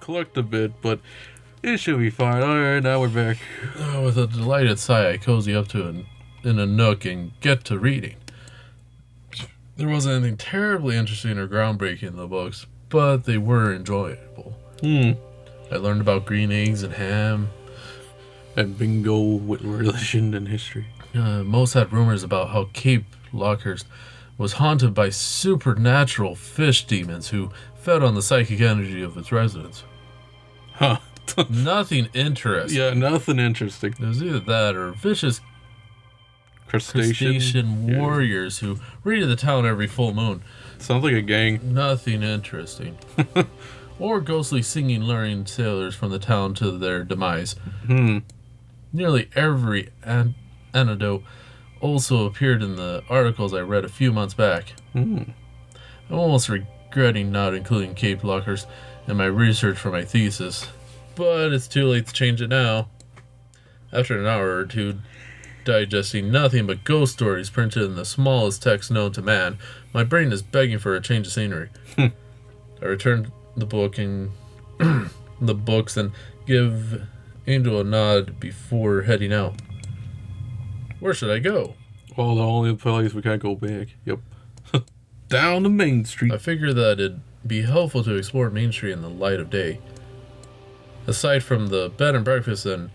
collect a bit, but it should be fine. Alright, now we're back. With a delighted sigh, I cozy up in a nook and get to reading. There wasn't anything terribly interesting or groundbreaking in the books, but they were enjoyable. I learned about green eggs and ham. And bingo with religion and history. Most had rumors about how Cape Lockehurst was haunted by supernatural fish demons who fed on the psychic energy of its residents. Huh. Nothing interesting. Yeah, nothing interesting. It was either that or vicious crustacean warriors who raided the town every full moon. Sounds like a gang. Nothing interesting. Or ghostly singing luring sailors from the town to their demise. Nearly every anecdote also appeared in the articles I read a few months back. I'm almost regretting not including Cape Lockehurst in my research for my thesis, but it's too late to change it now. After an hour or two digesting nothing but ghost stories printed in the smallest text known to man, my brain is begging for a change of scenery. I returned the book and the books and give Angel a nod before heading out. Where should I go? Well, the only place we can't go back. Yep. Down to Main Street. I figured that it'd be helpful to explore Main Street in the light of day. Aside from the bed and breakfast and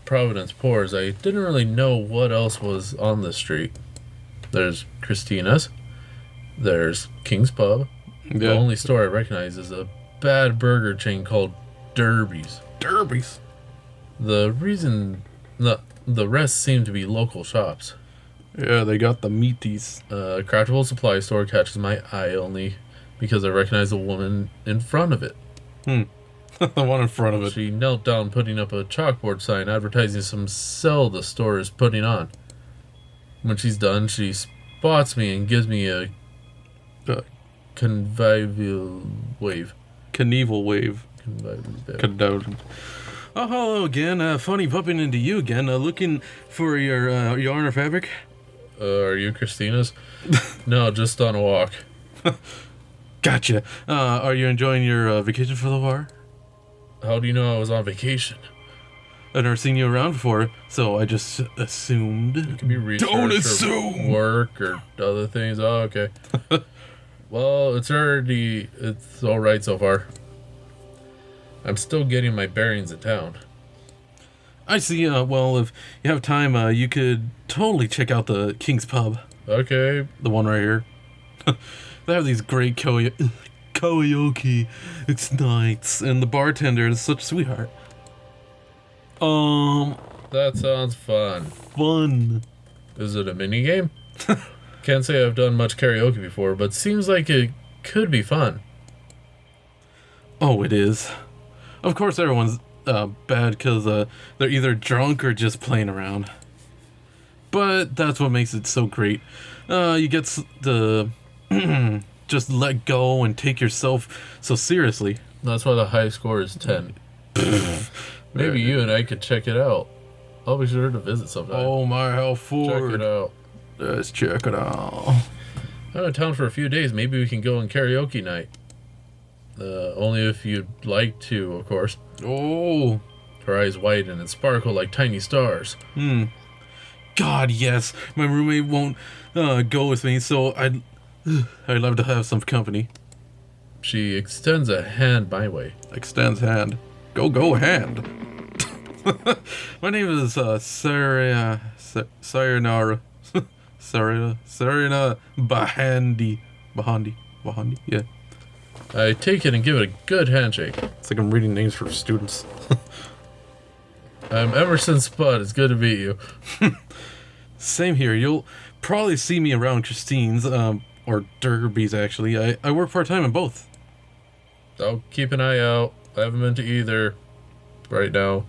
Providence Pours, I didn't really know what else was on the street. There's Christina's. There's King's Pub. Yeah. The only store I recognize is a bad burger chain called Derby's. Derby's. The rest seem to be local shops. Yeah, they got the meaties. Craftable supply store catches my eye only because I recognize the woman in front of it. The one in front of it. She knelt down putting up a chalkboard sign advertising some sale the store is putting on. When she's done, she spots me and gives me a convivial wave. Knievel wave. Convivial. Oh, hello again. Funny bumping into you again. Looking for your yarn or fabric? Are you Christina's? No, just on a walk. Gotcha. Are you enjoying your vacation for the war? How do you know I was on vacation? I've never seen you around before, so I just assumed. It could be research Don't or assume! Work or other things. Oh, okay. Well, it's alright so far. I'm still getting my bearings in town. I see. Well, if you have time, you could totally check out the King's Pub. Okay. The one right here. They have these great karaoke nights, and the bartender is such a sweetheart. That sounds fun. Fun. Is it a mini game? Can't say I've done much karaoke before, but seems like it could be fun. Oh, it is. Of course, everyone's bad because they're either drunk or just playing around. But that's what makes it so great. You get to just let go and take yourself so seriously. That's why the high score is 10. Maybe you and I could check it out. I'll be sure to visit sometime. Oh my, how forward. Check it out. Let's check it out. I'm in town for a few days. Maybe we can go on karaoke night. Only if you'd like to, of course. Oh. Her eyes widen and sparkle like tiny stars. God, yes. My roommate won't go with me, so I'd love to have some company. She extends a hand my way. Extends hand. Go hand. My name is Sayonara. Sayonara Bahandi, yeah. I take it and give it a good handshake. It's like I'm reading names for students. I'm Emerson Spud. It's good to meet you. Same here. You'll probably see me around Christine's, or Derby's, actually. I work part-time in both. I'll keep an eye out. I haven't been to either right now.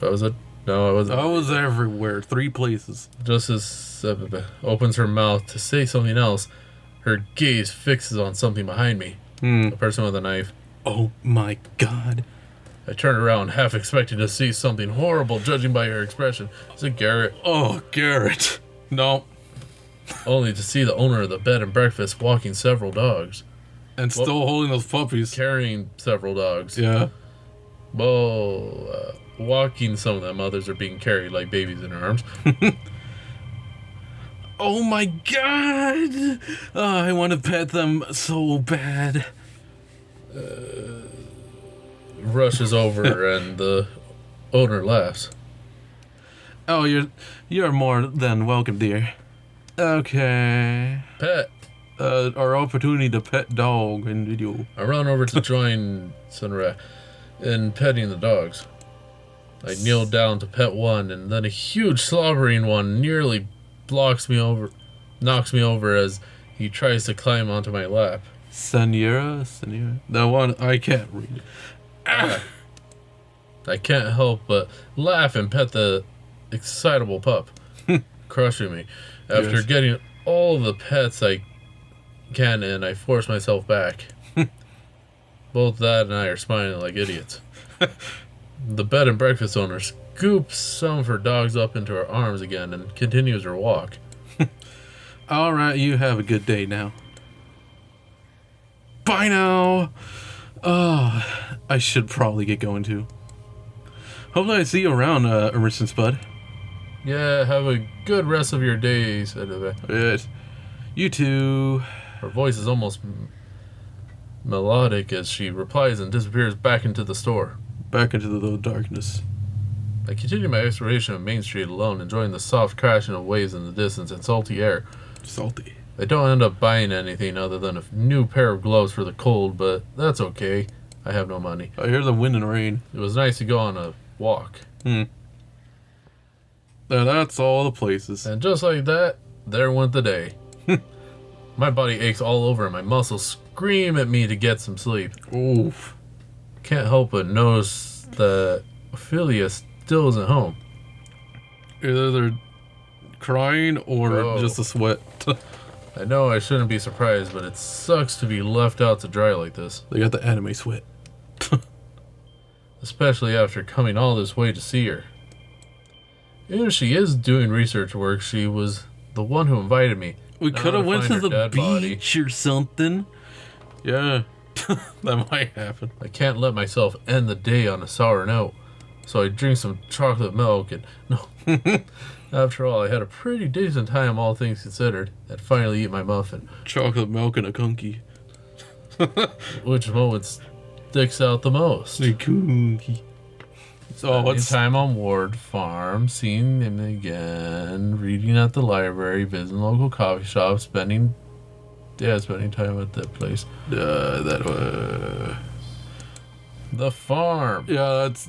Was it? No, I wasn't. I was everywhere. 3 places. Just as opens her mouth to say something else, her gaze fixes on something behind me. A person with a knife. Oh my God. I turn around, half expecting to see something horrible, judging by her expression. Is it Garrett? Oh, Garrett. No. Only to see the owner of the bed and breakfast walking several dogs. And still holding those puppies. Carrying several dogs. Yeah. Well, walking some of them. Others are being carried like babies in her arms. Oh my god! I want to pet them so bad. Rushes over and the owner laughs. Oh, you're more than welcome, dear. Okay. Pet. Our opportunity to pet dog in video. I run over to join Sanraya in petting the dogs. I kneel down to pet one, and then a huge slobbering one nearly knocks me over as he tries to climb onto my lap. Sanraya? That one, I can't read it. Ah. I can't help but laugh and pet the excitable pup, crushing me. After getting all the pets I can in, I force myself back. Both Dad and I are smiling like idiots. The bed and breakfast owner scoops some of her dogs up into her arms again and continues her walk. Alright, you have a good day now. Bye now! Oh, I should probably get going too. Hopefully I see you around, Emerson Spud. Yeah, have a good rest of your day, said Eva. Yes. You too. Her voice is almost melodic as she replies and disappears back into the store. Back into the darkness. I continue my exploration of Main Street alone, enjoying the soft crashing of waves in the distance and salty air. Salty. I don't end up buying anything other than a new pair of gloves for the cold, but that's okay. I have no money. I hear the wind and rain. It was nice to go on a walk. That's all the places. And just like that, there went the day. My body aches all over and my muscles scream at me to get some sleep. Oof. Can't help but notice that Ophelia still isn't home. Either they're crying or just a sweat. I know I shouldn't be surprised, but it sucks to be left out to dry like this. They got the anime sweat. Especially after coming all this way to see her. Even if she is doing research work, she was the one who invited me. We could have went to the beach or something. Yeah, that might happen. I can't let myself end the day on a sour note, so I drink some chocolate milk and... No. After all, I had a pretty decent time, all things considered, and finally eat my muffin. Chocolate milk and a kunky. Which moment sticks out the most? A kunky. So what's time on Ward Farm, seeing him again, reading at the library, visiting local coffee shops, spending time at that place. The farm. Yeah, that's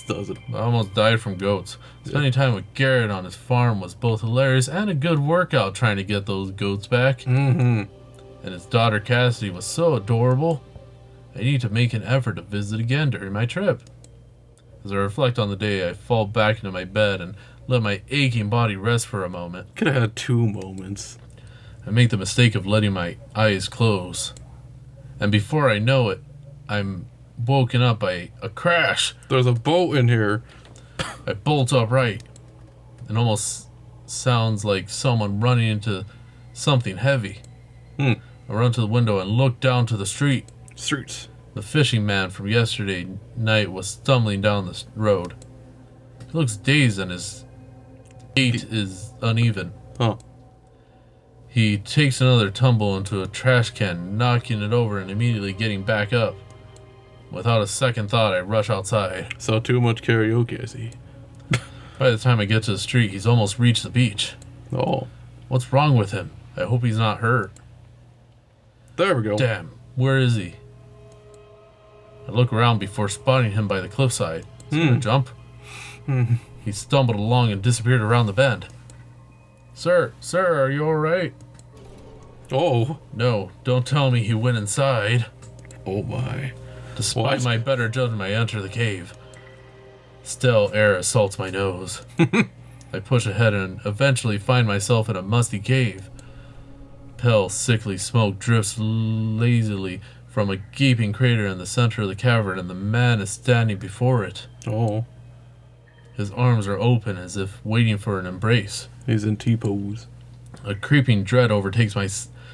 does it. I almost died from goats. Spending time with Garrett on his farm was both hilarious and a good workout trying to get those goats back. Mm-hmm. And his daughter Cassidy was so adorable. I need to make an effort to visit again during my trip. As I reflect on the day, I fall back into my bed and let my aching body rest for a moment. Could have had 2 moments. I make the mistake of letting my eyes close. And before I know it, I'm woken up by a crash. There's a boat in here. I bolt upright. It almost sounds like someone running into something heavy. I run to the window and look down to the street. Streets. The fishing man from yesterday night was stumbling down the road. He looks dazed and his gait is uneven. Huh. He takes another tumble into a trash can, knocking it over and immediately getting back up. Without a second thought, I rush outside. So too much karaoke, I see. By the time I get to the street, he's almost reached the beach. Oh. What's wrong with him? I hope he's not hurt. There we go. Damn, where is he? I look around before spotting him by the cliffside. Is he gonna jump? He stumbled along and disappeared around the bend. Sir, are you alright? Oh. No, don't tell me he went inside. Oh my. Despite my better judgment, I enter the cave. Still, air assaults my nose. I push ahead and eventually find myself in a musty cave. Pale, sickly smoke drifts lazily from a gaping crater in the center of the cavern, and the man is standing before it. Oh. His arms are open as if waiting for an embrace. He's in T-pose. A creeping dread overtakes my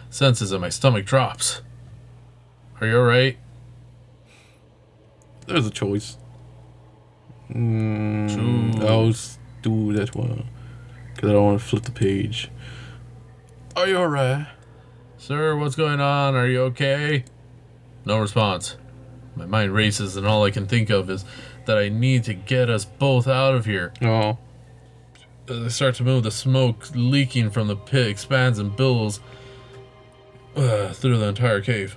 senses and my stomach drops. Are you alright? There's a choice. Choose. I'll do that one. Because I don't want to flip the page. Are you alright? Sir, what's going on? Are you okay? No response. My mind races, and all I can think of is that I need to get us both out of here. Oh. As I start to move, the smoke leaking from the pit expands and billows through the entire cave.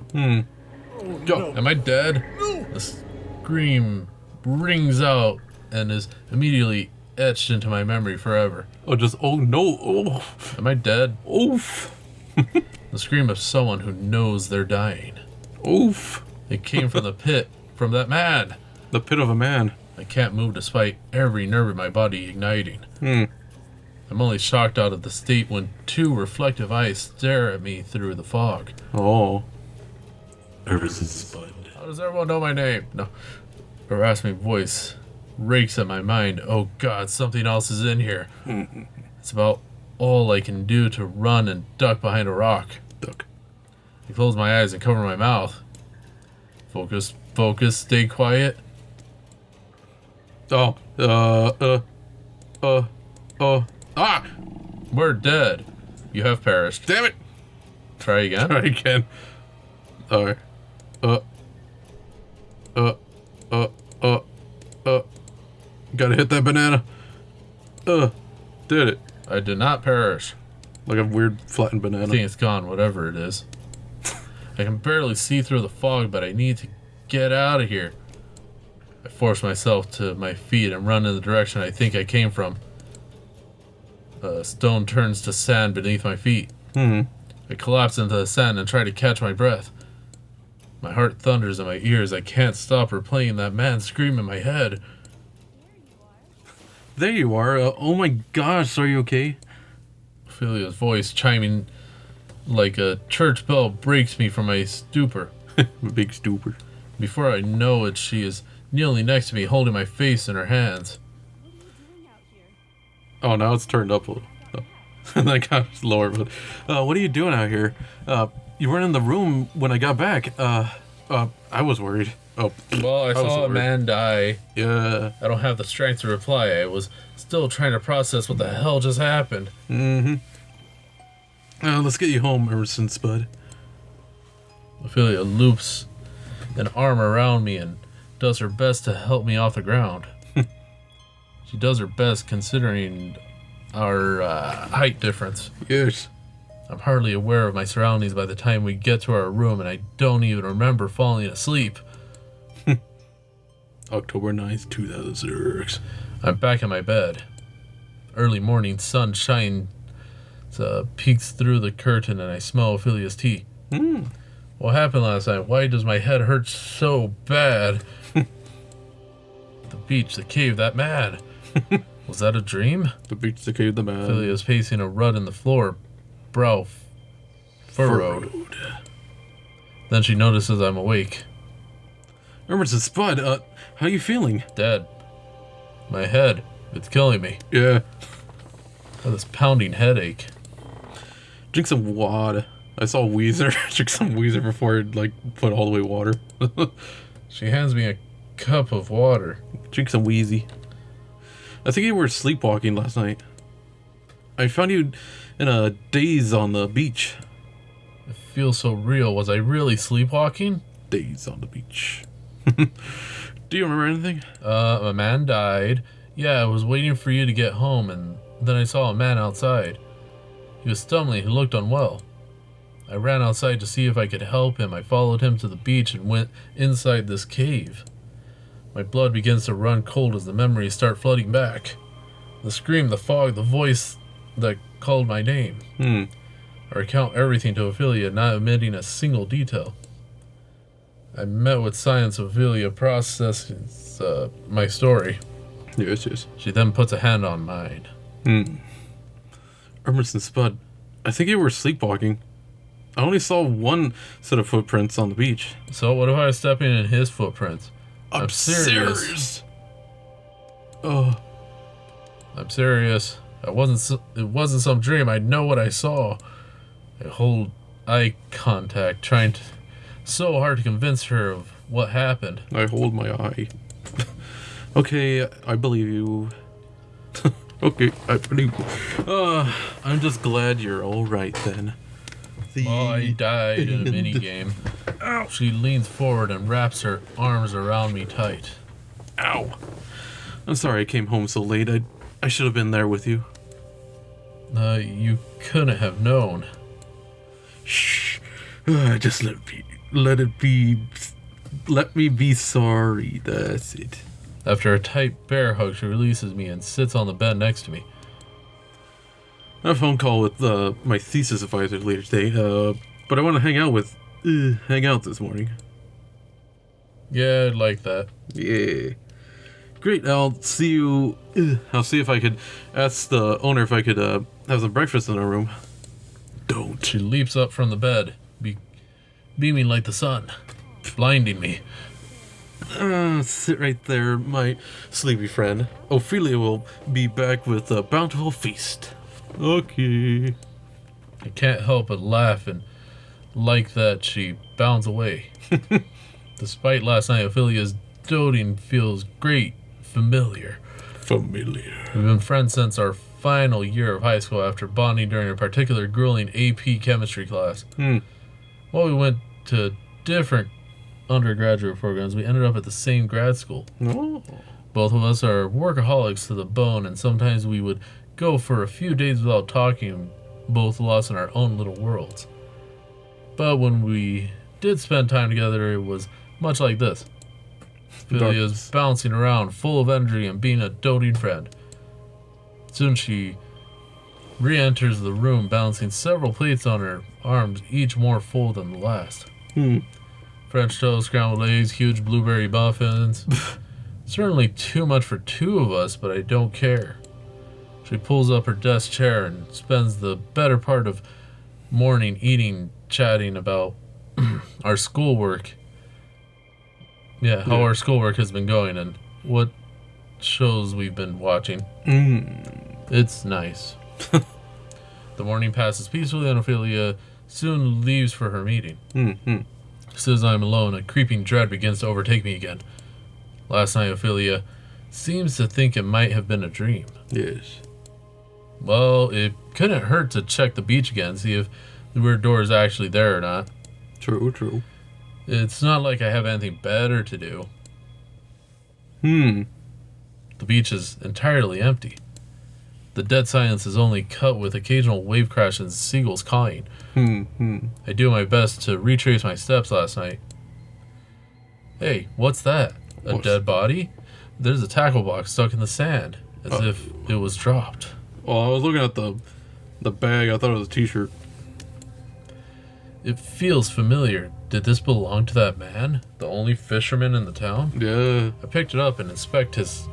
Oh, no. Am I dead? No. A scream rings out and is immediately etched into my memory forever. Oh, oh no. Oh. Am I dead? Oof. The scream of someone who knows they're dying. Oof. It came from the pit, from that man. The pit of a man. I can't move despite every nerve in my body igniting. Hmm. I'm only shocked out of the state when two reflective eyes stare at me through the fog. Oh. Everson Spud. How does everyone know my name? No. A rasping voice rakes at my mind. Oh God, something else is in here. It's about all I can do to run and duck behind a rock. Duck. I close my eyes and cover my mouth. Focus, stay quiet. Oh. Ah! We're dead. You have perished. Damn it! Try again. Try again. Alright. Gotta hit that banana. Did it. I did not perish. Like a weird flattened banana. I think it's gone, whatever it is. I can barely see through the fog, but I need to get out of here. I force myself to my feet and run in the direction I think I came from. Stone turns to sand beneath my feet. I collapse into the sand and try to catch my breath. My heart thunders in my ears. I can't stop replaying that man's scream in my head. There you are. Oh my gosh, are you okay? Ophelia's voice, chiming like a church bell, breaks me from my stupor. Big stupor. Before I know it, she is kneeling next to me, holding my face in her hands. Oh, now it's turned up a little. Oh. That got lower, but what are you doing out here? You weren't in the room when I got back. I was worried. Oh, Well, I saw a man die. yeah. I don't have the strength to reply. I was still trying to process what the hell just happened. Let's get you home, Emerson Spud. Ophelia loops an arm around me and does her best to help me off the ground. She does her best considering our height difference. Yes. I'm hardly aware of my surroundings by the time we get to our room, and I don't even remember falling asleep. October 9th, 2006. I'm back in my bed. Early morning sun shines, peeks through the curtain, and I smell Ophelia's tea. What happened last night? Why does my head hurt so bad? The beach, the cave, that man. Was that a dream? The beach, the cave, the man. Ophelia's pacing a rut in the floor, brow furrowed. Then she notices I'm awake. Emerson Spud, how you feeling? Dead. My head, it's killing me. Yeah. I have this pounding headache. Drink some water. I saw Weezer. Drink some Weezer before it, put all the way water. She hands me a cup of water. Drink some Wheezy. I think you were sleepwalking last night. I found you in a daze on the beach. It feels so real. Was I really sleepwalking? Daze on the beach. Do you remember anything? A man died. Yeah, I was waiting for you to get home, and then I saw a man outside. He was stumbling. He looked unwell. I ran outside to see if I could help him. I followed him to the beach and went inside this cave. My blood begins to run cold as the memories start flooding back. The scream, the fog, the voice that called my name. I recount everything to Ophelia, not omitting a single detail. I met with Science Ophelia processing my story. Yes. She then puts a hand on mine. Emerson Spud, I think you were sleepwalking. I only saw one set of footprints on the beach. So what if I was stepping in his footprints? I'm serious. Oh. I'm serious. It wasn't some dream. I know what I saw. I hold eye contact, trying to So hard to convince her of what happened. I hold my eye. Okay, I believe you. Okay, I believe you. I'm just glad you're alright then. Well, I died in a minigame. Ow! She leans forward and wraps her arms around me tight. Ow! I'm sorry I came home so late. I should have been there with you. You couldn't have known. Shh. Just let it be. Let me be sorry. That's it. After a tight bear hug, she releases me and sits on the bed next to me. I have a phone call with my thesis advisor later today. But I want to hang out this morning. Yeah, I'd like that. Yeah. Great. I'll see you. I'll see if I could ask the owner if I could have some breakfast in our room. Don't. She leaps up from the bed, beaming like the sun, blinding me. Sit right there, my sleepy friend. Ophelia will be back with a bountiful feast. Okay. I can't help but laugh, and like that, she bounds away. Despite last night, Ophelia's doting feels great, familiar. Familiar. We've been friends since our final year of high school after bonding during a particular grueling AP chemistry class. While we went to different undergraduate programs, we ended up at the same grad school. Oh. Both of us are workaholics to the bone, and sometimes we would go for a few days without talking, both lost in our own little worlds. But when we did spend time together, it was much like this. Ophelia's bouncing around, full of energy and being a doting friend. Soon she re-enters the room, balancing several plates on her arms, each more full than the last. French toast, scrambled eggs, huge blueberry muffins. Certainly too much for two of us, but I don't care. She pulls up her desk chair and spends the better part of morning eating, chatting about our schoolwork. How our schoolwork has been going and what shows we've been watching. It's nice. The morning passes peacefully, and Ophelia soon leaves for her meeting. As soon as I'm alone, a creeping dread begins to overtake me again. Last night, Ophelia seems to think it might have been a dream. Yes. Well, it couldn't hurt to check the beach again, see if the weird door is actually there or not. True. It's not like I have anything better to do. The beach is entirely empty. The dead silence is only cut with occasional wave crash and seagulls cawing. I do my best to retrace my steps last night. Hey, what's that? A dead body? There's a tackle box stuck in the sand, as if it was dropped. Well, I was looking at the bag. I thought it was a t-shirt. It feels familiar. Did this belong to that man? The only fisherman in the town? Yeah. I picked it up and inspect its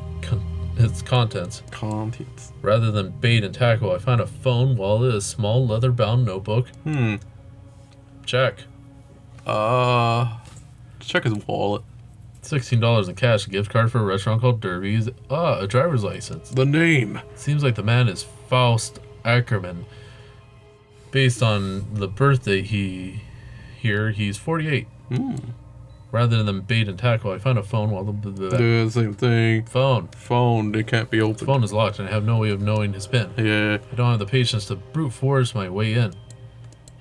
contents. Rather than bait and tackle, I found a phone, wallet, a small leather-bound notebook. Check. Check his wallet. $16 in cash, a gift card for a restaurant called Derby's. A driver's license. The name. Seems like the man is Faust Ackerman. Based on the birthday he's 48. Rather than bait and tackle, I found a phone while the same thing. Phone, it can't be opened. The phone is locked and I have no way of knowing his PIN. Yeah. I don't have the patience to brute force my way in.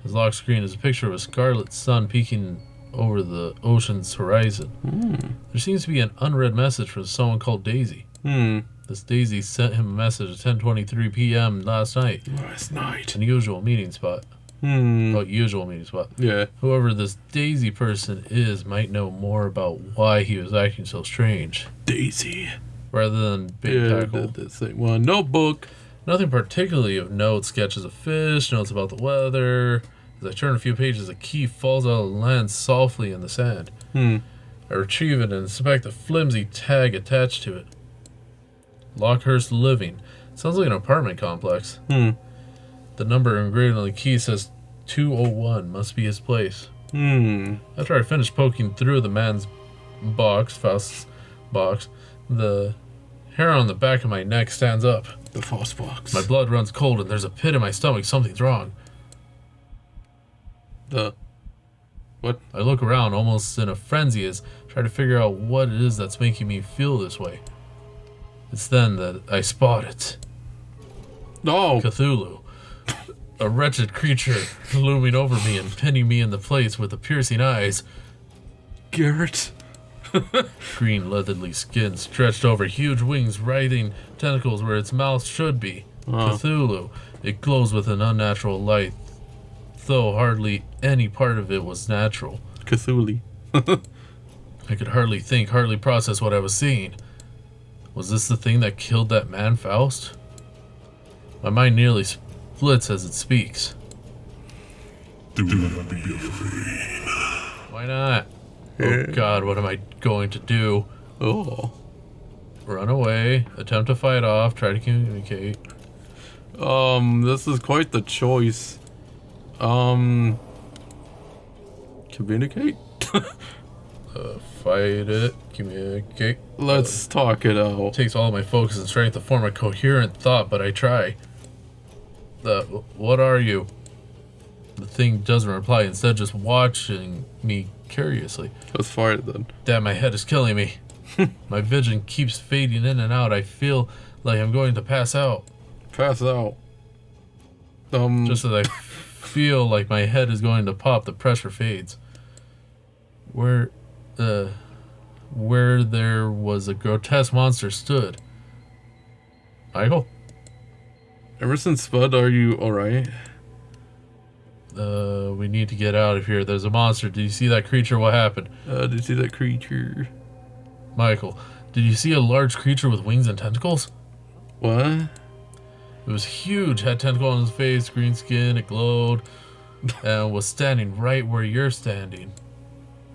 His lock screen is a picture of a scarlet sun peeking over the ocean's horizon. There seems to be an unread message from someone called Daisy. This Daisy sent him a message at 10:23 p.m. last night. Unusual meeting spot. Usual meeting spot. Yeah. Whoever this Daisy person is might know more about why he was acting so strange. Daisy. Rather than bait tackle. The same one. Notebook. Nothing particularly of note. Sketches of fish, notes about the weather. As I turn a few pages, a key falls out and lands softly in the sand. I retrieve it and inspect the flimsy tag attached to it. Lockehurst Living. Sounds like an apartment complex. The number engraved on the key says 201. Must be his place. After I finish poking through the man's Faust's box, the hair on the back of my neck stands up. The Faust box. My blood runs cold and there's a pit in my stomach. Something's wrong. What? I look around almost in a frenzy as I try to figure out what it is that's making me feel this way. It's then that I spot it. No! Cthulhu. A wretched creature looming over me and pinning me in the place with the piercing eyes. Garrett. Green leathery skin stretched over huge wings, writhing tentacles where its mouth should be. Cthulhu. It glows with an unnatural light, though hardly any part of it was natural. Cthulhu. I could hardly think, hardly process what I was seeing. Was this the thing that killed that man, Faust? My mind nearly splits as it speaks. Do not be afraid. Why not? Oh God, what am I going to do? Oh. Run away, attempt to fight off, try to communicate. This is quite the choice. Communicate? Fight it, communicate. Let's talk it out. It takes all of my focus and strength to form a coherent thought, but I try. What are you? The thing doesn't reply, instead just watching me curiously. Let's fight it then. Damn, my head is killing me. My vision keeps fading in and out. I feel like I'm going to pass out. Pass out. Just as I feel like my head is going to pop, the pressure fades. Where there was a grotesque monster stood. Michael? Emerson Spud, are you alright? We need to get out of here. There's a monster. Did you see that creature? What happened? Did you see that creature? Michael, did you see a large creature with wings and tentacles? What? It was huge, had tentacles on its face, green skin, it glowed, and was standing right where you're standing.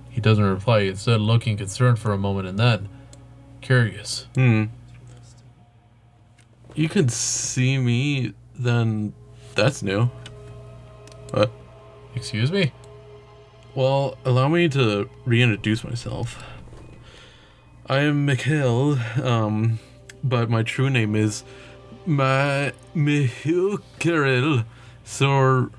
He doesn't reply, instead looking concerned for a moment and then curious. You can see me, then that's new. What? Excuse me? Well, allow me to reintroduce myself. I am Mikhail, but my true name is Mihail Kirill, Sovereign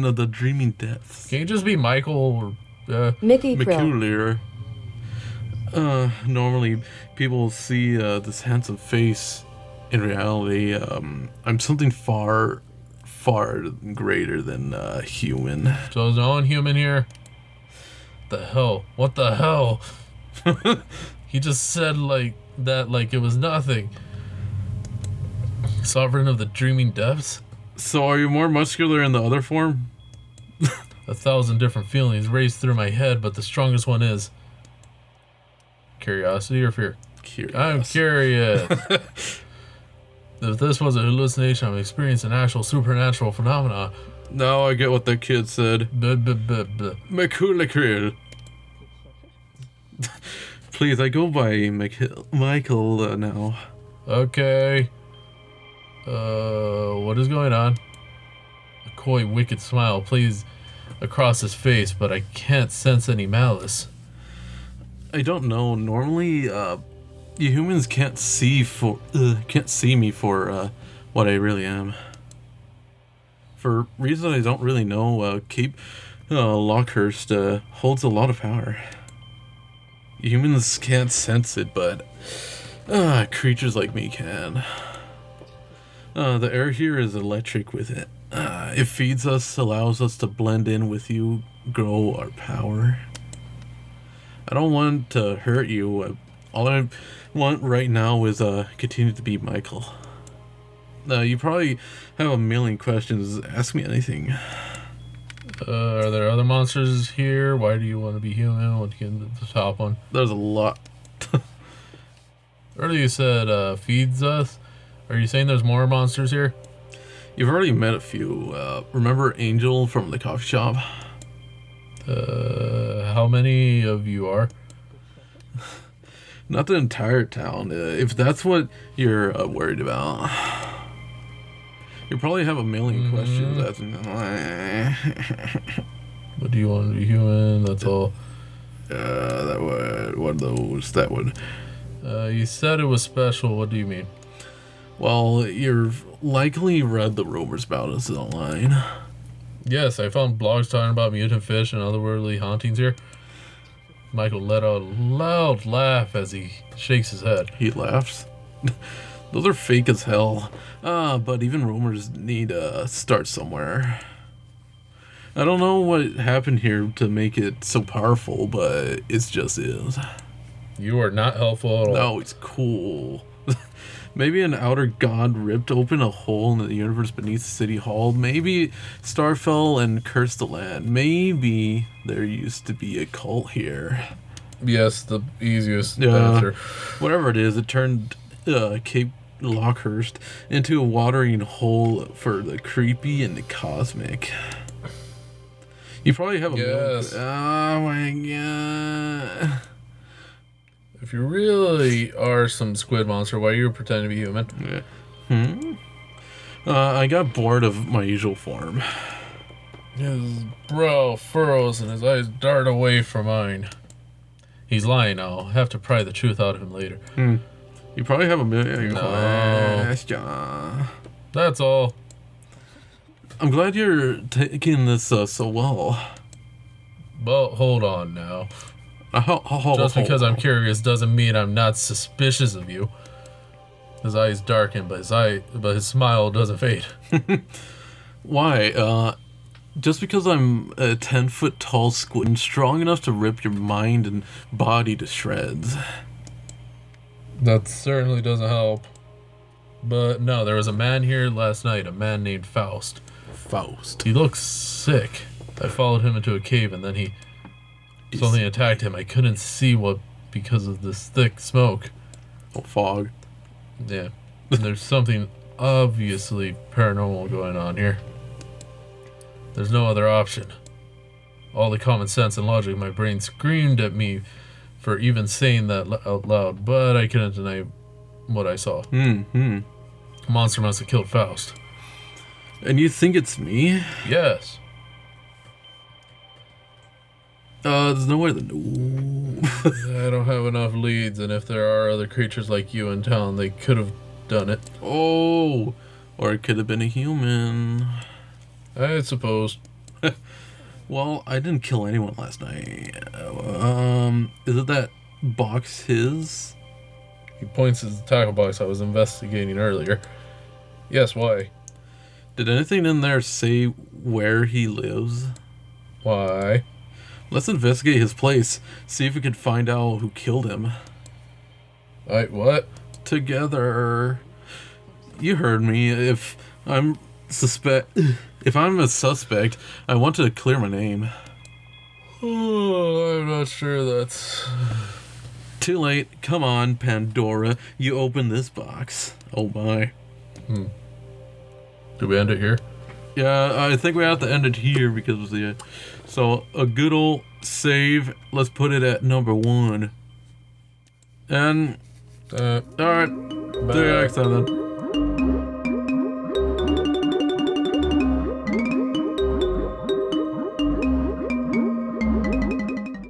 of the Dreaming Depths. Can you just be Michael or Mickey Krill. Peculiar. Normally people see this handsome face. In reality, I'm something far greater than human. So there's no one human here? The hell? What the hell? He just said like that like it was nothing. Sovereign of the Dreaming Depths? So are you more muscular in the other form? 1,000 different feelings race through my head, but the strongest one is curiosity or fear? Curious. I'm curious. If this was a hallucination, I'm experiencing actual supernatural phenomena. Now I get what the kid said. Michael. Please, I go by Michael now. Okay. What is going on? A coy, wicked smile plays across his face, but I can't sense any malice. I don't know. Normally, you humans can't see me for what I really am. For reasons I don't really know, Cape Lockehurst holds a lot of power. Humans can't sense it, but creatures like me can. The air here is electric with it. It feeds us, allows us to blend in with you, grow our power. I don't want to hurt you. All I want right now is continue to be Michael. You probably have a million questions. Ask me anything. Are there other monsters here? Why do you want to be human? What can the top one? There's a lot. Earlier you said feeds us. Are you saying there's more monsters here? You've already met a few. Remember Angel from the coffee shop? How many of you are? Not the entire town. If that's what you're worried about. You probably have a million questions. What do you want to be human? That's all. That would. What are those? That would. You said it was special. What do you mean? Well, you've likely read the rumors about us online. Yes, I found blogs talking about mutant fish and otherworldly hauntings here. Michael let out a loud laugh as he shakes his head. He laughs. Those are fake as hell. But even rumors need to start somewhere. I don't know what happened here to make it so powerful, but it just is. You are not helpful at all. No, it's cool. Maybe an outer god ripped open a hole in the universe beneath City Hall. Maybe star fell and cursed the land. Maybe there used to be a cult here. Yes, the easiest answer. Whatever it is, it turned Cape Lockehurst into a watering hole for the creepy and the cosmic. You probably have a Yes. Oh my god. If you really are some squid monster, why are you pretending to be human? Yeah. I got bored of my usual form. His brow furrows and his eyes dart away from mine. He's lying. I'll have to pry the truth out of him later. You probably have a million questions. That's all. I'm glad you're taking this so well. But hold on now. Just because I'm curious doesn't mean I'm not suspicious of you. His eyes darken, but his smile doesn't fade. Why? Just because I'm a 10-foot tall squid and strong enough to rip your mind and body to shreds. That certainly doesn't help. But no, there was a man here last night, a man named Faust. Faust. He looks sick. I followed him into a cave and then something attacked him. I couldn't see what because of this thick smoke. Oh, fog. Yeah. There's something obviously paranormal going on here. There's no other option. All the common sense and logic in my brain screamed at me for even saying that out loud, but I couldn't deny what I saw. A monster must have killed Faust. And you think it's me? Yes. There's no way to know. I don't have enough leads, and if there are other creatures like you in town, they could have done it. Oh, or it could have been a human. I suppose. Well, I didn't kill anyone last night. Is it that box his? He points at the tackle box I was investigating earlier. Yes, why? Did anything in there say where he lives? Why? Let's investigate his place. See if we can find out who killed him. What? Together. You heard me. If I'm a suspect, I want to clear my name. Oh, I'm not sure that's... Too late. Come on, Pandora. You open this box. Oh my. Do we end it here? Yeah, I think we have to end it here because of the... So, a good old save. Let's put it at number 1. And... Alright. See you next time then.